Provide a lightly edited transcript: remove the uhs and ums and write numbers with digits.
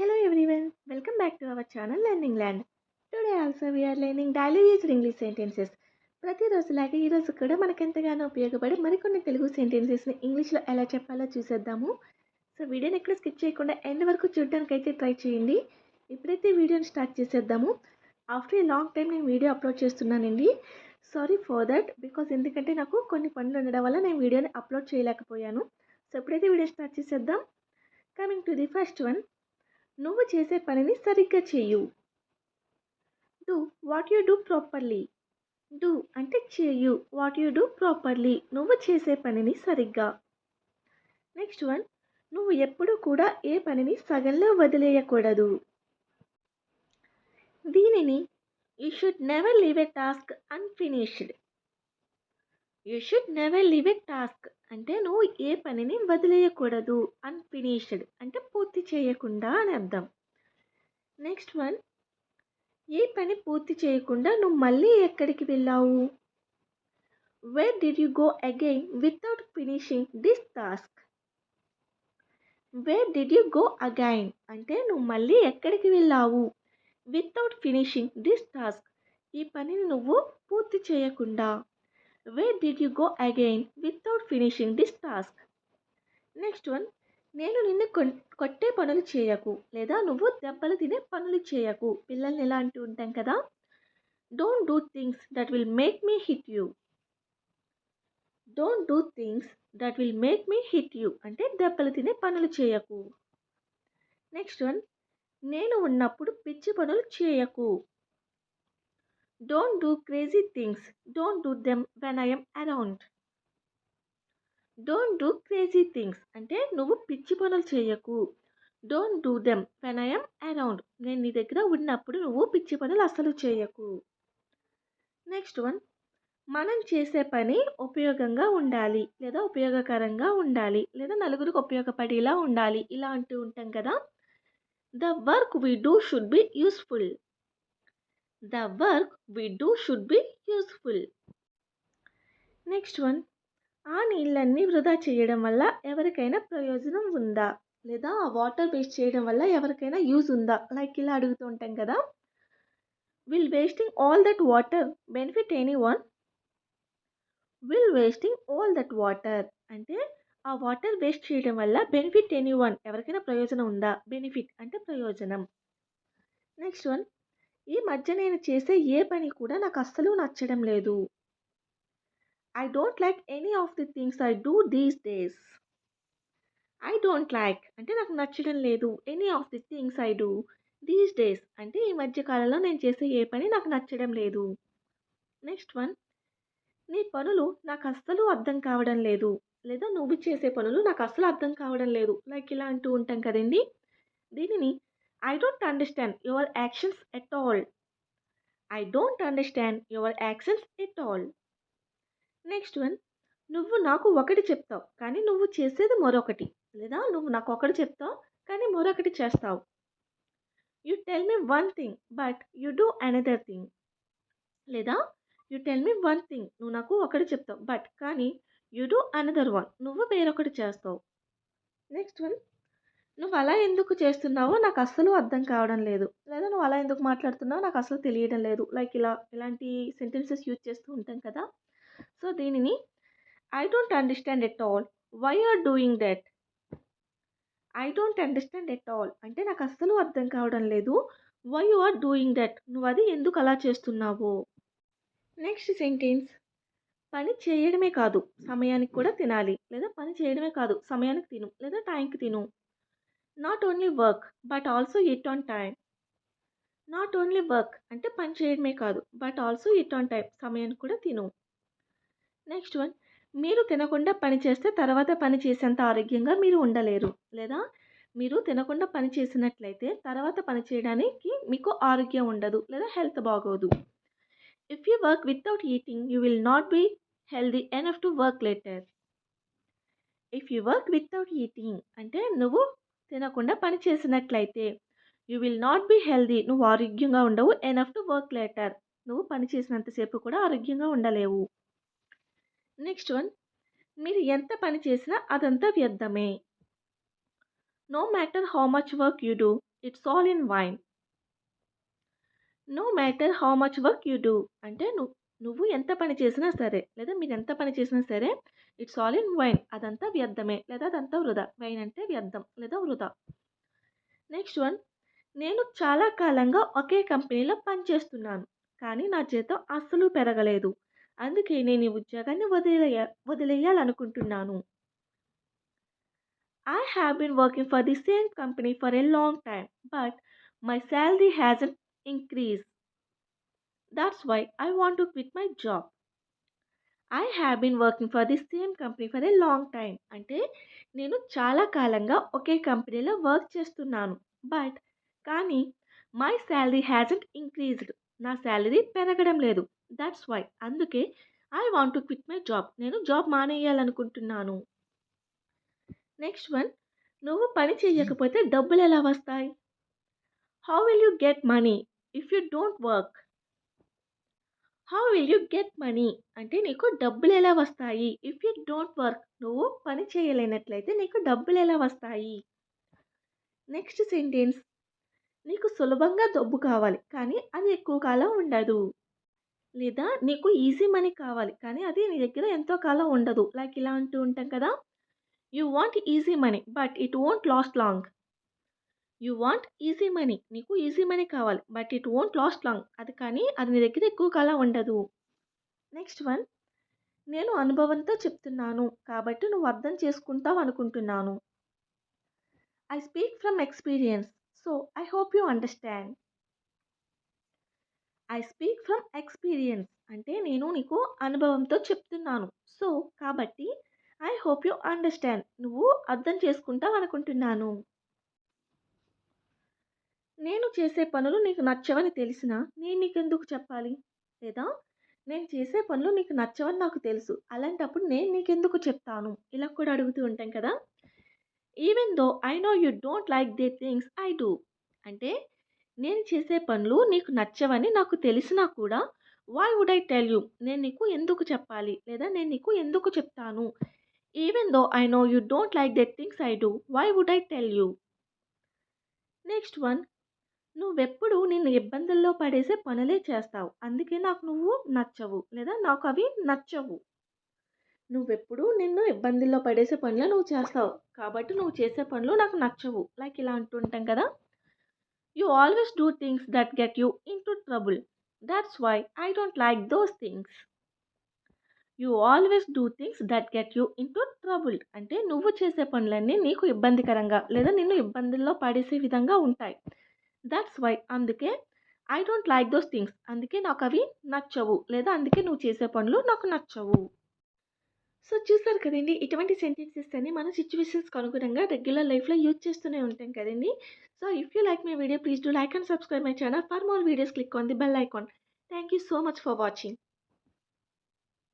Hello everyone, welcome back to our channel Learning Land. Today also we are learning daily used English sentences. ప్రతిరోజులాగే ఈరోజు కూడా మనకెంతగానో ఉపయోగపడే మరికొన్ని తెలుగు సెంటెన్సెస్ని ఇంగ్లీష్లో ఎలా చెప్పాలో చూసేద్దాము. సో వీడియోని ఎక్కడ స్కిప్ చేయకుండా ఎండ్ వరకు చూడడానికి అయితే ట్రై చేయండి. ఇప్పుడైతే వీడియోని స్టార్ట్ చేసేద్దాము. ఆఫ్టర్ ఏ లాంగ్ టైం నేను వీడియో అప్లోడ్ చేస్తున్నానండి. సారీ ఫర్ దట్, బికాజ్ ఎందుకంటే నాకు కొన్ని పనులు ఉండడం వల్ల నేను వీడియోని అప్లోడ్ చేయలేకపోయాను. సో ఇప్పుడైతే వీడియో స్టార్ట్ చేసేద్దాం. Coming to the first one, నువ్వు చేసే పనిని సరిగ్గా చేయు. Do what you do properly. Do అంటే చేయు, వాట్ యు డూ ప్రాపర్లీ నువ్వు చేసే పనిని సరిగ్గా. నెక్స్ట్ వన్, నువ్వు ఎప్పుడు కూడా ఏ పనిని సగంలో వదిలేయకూడదు. దీనిని you should never leave a task unfinished. You should never leave a task అంటే నువ్వు ఏ పనిని వదిలేయకూడదు. అన్ఫినిష్డ్ అంటే పూర్తి చేయకుండా అని అర్థం. నెక్స్ట్ వన్, ఏ పని పూర్తి చేయకుండా నువ్వు మళ్ళీ ఎక్కడికి వెళ్ళావు. Where did you go again without finishing this task. Where did you go again అంటే నువ్వు మళ్ళీ ఎక్కడికి వెళ్ళావు. వితౌట్ ఫినిషింగ్ దిస్ టాస్క్ ఈ పనిని నువ్వు పూర్తి చేయకుండా. Where did you go again without finishing this task. Next one, నేను నిన్ను కొట్టే పనులు చేయకు లేదా నువ్వు దెబ్బలు తినే పనులు చేయకు. పిల్లల్ని ఎలా అంటూ ఉంటాం కదా. Don't do things that will make me hit you. Don't do things that will make me hit you అంటే దెబ్బలు తినే పనులు చేయకు. నెక్స్ట్ వన్, నేను ఉన్నప్పుడు పిచ్చి పనులు చేయకు. Don't do crazy things, don't do them when I'm around. Don't do crazy things అంటే నువ్వు పిచ్చి పనులు చేయకు. Don't do them when I'm around నేను నీ దగ్గర ఉన్నప్పుడు నువ్వు పిచ్చి పనులు అస్సలు చేయకు. నెక్స్ట్ వన్, మనం చేసే పని ఉపయోగంగా ఉండాలి లేదా ఉపయోగకరంగా ఉండాలి లేదా నలుగురికి ఉపయోగపడేలా ఉండాలి ఇలా అంటూ ఉంటాం కదా. The work we do should be useful. The work we do should be useful. Next one, ఆ నీళ్ళన్నీ వృధా చేయడం వల్ల ఎవరికైనా ప్రయోజనం ఉందా లేదా ఆ వాటర్ వేస్ట్ చేయడం వల్ల ఎవరికైనా యూజ్ ఉందా లైక్ ఇలా అడుగుతూ ఉంటాం కదా. Will wasting all that water benefit any one. Will wasting all that water అంటే ఆ వాటర్ వేస్ట్ చేయడం వల్ల బెనిఫిట్ ఎనీ వన్ ఎవరికైనా ప్రయోజనం ఉందా. బెనిఫిట్ అంటే ప్రయోజనం. నెక్స్ట్ వన్, ఈ మధ్య నేను చేసే ఏ పని కూడా నాకు అస్సలు నచ్చడం లేదు. I don't like any of the things I do these days. I don't like అంటే నాకు నచ్చడం లేదు. Any of the things I do these days అంటే ఈ మధ్య కాలంలో నేను చేసే ఏ పని నాకు నచ్చడం లేదు. నెక్స్ట్ వన్, నీ పనులు నాకు అస్సలు అర్థం కావడం లేదు లేదా నువ్వు చేసే పనులు నాకు అస్సలు అర్థం కావడం లేదు లైక్ ఇలా అంటూ ఉంటాం కదండి. దీనిని I don't understand your actions at all. I don't understand your actions at all. Next one, నువ్వు నాకు ఒకటి చెప్తావు కానీ నువ్వు చేసేది మరొకటి లేదా నువ్వు నాకు ఒకటి చెప్తావు కానీ మరొకటి చేస్తావు. You tell me one thing but you do another thing లేదా you tell me one thing నువ్వు నాకు ఒకటి చెప్తావు బట్ కానీ యు డూ అనదర్ వన్ నువ్వు వేరొకటి చేస్తావు. నెక్స్ట్ వన్, నువ్వు అలా ఎందుకు చేస్తున్నావో నాకు అస్సలు అర్థం కావడం లేదు లేదా నువ్వు అలా ఎందుకు మాట్లాడుతున్నావో నాకు అసలు తెలియడం లేదు లైక్ ఇలాంటి సెంటెన్సెస్ యూజ్ చేస్తూ ఉంటాం కదా. సో దీనిని I don't understand at all why are doing that. I don't understand at all అంటే నాకు అస్సలు అర్థం కావడం లేదు. Why you are doing that నువ్వు అది ఎందుకు అలా చేస్తున్నావో. నెక్స్ట్ సెంటెన్స్, పని చేయడమే కాదు సమయానికి కూడా తినాలి లేదా పని చేయడమే కాదు సమయానికి తిను లేదా టైంకి తిను. Not only work but also it on time. Not only work అంటే పని చేయడమే కాదు but also it on time సమయానికి కూడా తిను. నెక్స్ట్ వన్, మీరు తినకుండా పని చేస్తే తర్వాత పని చేసేంత ఆరోగ్యంగా మీరు ఉండలేరు లేదా మీరు తినకుండా పని చేసినట్లయితే తర్వాత పని చేయడానికి మీకు ఆరోగ్యం ఉండదు లేదా హెల్త్ బాగోదు. If you work without eating you will not be healthy enough to work later. If you work without eating అంటే నువ్వు తినకుండా పని చేసినట్లయితే you will not be healthy నువ్వు ఆరోగ్యంగా ఉండవు. ఎనఫ్ టు వర్క్ లేటర్ నువ్వు పని చేసినంతసేపు కూడా ఆరోగ్యంగా ఉండలేవు. నెక్స్ట్ వన్, మీరు ఎంత పని చేసినా అదంతా వ్యర్థమే. No matter how much work you do, it's all in vain. No matter how much work you do అంటే నువ్వు ఎంత పని చేసినా సరే, లేదా మీరు ఎంత పని చేసినా సరే, ఇట్స్ ఆల్ ఇన్ వైన్ అదంతా వ్యర్థమే, లేదా అదంతా వృధా. వైన్ అంటే వ్యర్థం లేదా వృధా. నెక్స్ట్ వన్, నేను చాలా కాలంగా ఒకే కంపెనీలో పనిచేస్తున్నాను, కానీ నా జీతం అస్సలు పెరగలేదు. అందుకే నేను ఈ ఉద్యోగాన్ని వదిలేయాలనుకుంటున్నాను. I have been working for the same company for a long time, but my salary hasn't increased. That's why I want to quit my job. I have been working for the same company for a long time. అంటే నేను చాలా కాలంగా ఒకే కంపెనీలో work చేస్తున్నాను. But కానీ my salary hasn't increased. నా salary పెరగడం లేదు. దట్స్ వై అందుకే I want to quit my job. నేను జాబ్ మానేయాలనుకుంటున్నాను. నెక్స్ట్ వన్, నువ్వు పని చేయకపోతే డబ్బులు ఎలా వస్తాయి? How will you get money if you don't work? How will you get money అంటే నీకు డబ్బులు ఎలా వస్తాయి? ఇఫ్ యూ డోంట్ వర్క్ నువ్వు పని చేయలేనట్లయితే నీకు డబ్బులు ఎలా వస్తాయి? నెక్స్ట్ సెంటెన్స్, నీకు సులభంగా డబ్బు కావాలి కానీ అది ఎక్కువ కాలం ఉండదు. లేదా నీకు ఈజీ మనీ కావాలి కానీ అది నీ దగ్గర ఎంతో కాలం ఉండదు. లైక్ ఇలా అంటూ ఉంటాం కదా, you want easy money but it won't last long. You want easy money, నీకు ఈజీ మనీ కావాలి but it won't last long, అది కానీ అది నీ దగ్గర ఎక్కువ కాలం ఉండదు. నెక్స్ట్ వన్, నేను అనుభవంతో చెప్తున్నాను కాబట్టి నువ్వు అర్థం చేసుకుంటావు అనుకుంటున్నాను. I speak from experience so I hope you understand. I speak from experience అంటే నేను నీకు అనుభవంతో చెప్తున్నాను. సో కాబట్టి ఐ హోప్ యూ అండర్స్టాండ్ నువ్వు అర్థం చేసుకుంటావు అనుకుంటున్నాను. నేను చేసే పనులు నీకు నచ్చవని తెలిసినా నేను నీకెందుకు చెప్పాలి? లేదా నేను చేసే పనులు నీకు నచ్చవని నాకు తెలుసు, అలాంటప్పుడు నేను నీకెందుకు చెప్తాను? ఇలా కూడా అడుగుతూ ఉంటాం కదా. Even though I know you don't like they things I do అంటే నేను చేసే పనులు నీకు నచ్చవని నాకు తెలిసినా కూడా why would I tell you నేను నీకు ఎందుకు చెప్పాలి, లేదా నేను నీకు ఎందుకు చెప్తాను? Even though I know you don't like they things I do why would I tell you. Next one, నువ్వెప్పుడు నిన్ను ఇబ్బందుల్లో పడేసే పనులే చేస్తావు అందుకే నాకు నువ్వు నచ్చవు, లేదా నాకు అవి నచ్చవు. నువ్వెప్పుడు నిన్ను ఇబ్బందుల్లో పడేసే పనులు నువ్వు చేస్తావు కాబట్టి నువ్వు చేసే పనులు నాకు నచ్చవు. లైక్ ఇలా అంటుంటాం కదా, you always do things that get you into trouble, that's why I don't like those things. You always do things that get you into trouble అంటే నువ్వు చేసే పనులన్నీ నీకు ఇబ్బందికరంగా లేదా నిన్ను ఇబ్బందుల్లో పడేసే విధంగా ఉంటాయి. దట్స్ వై అందుకే I don't like those things అందుకే నాకు అవి నచ్చవు, లేదా అందుకే నువ్వు చేసే పనులు నాకు నచ్చవు. సో చూసారు కదండి, ఇటువంటి సెంటెన్సెస్ అన్ని మన సిచ్యువేషన్స్కి అనుగుణంగా రెగ్యులర్ లైఫ్లో యూజ్ చేస్తూనే ఉంటాం కదండి. So if you like my video please do like and subscribe my channel for more videos, click on the bell icon. Thank you so much for watching.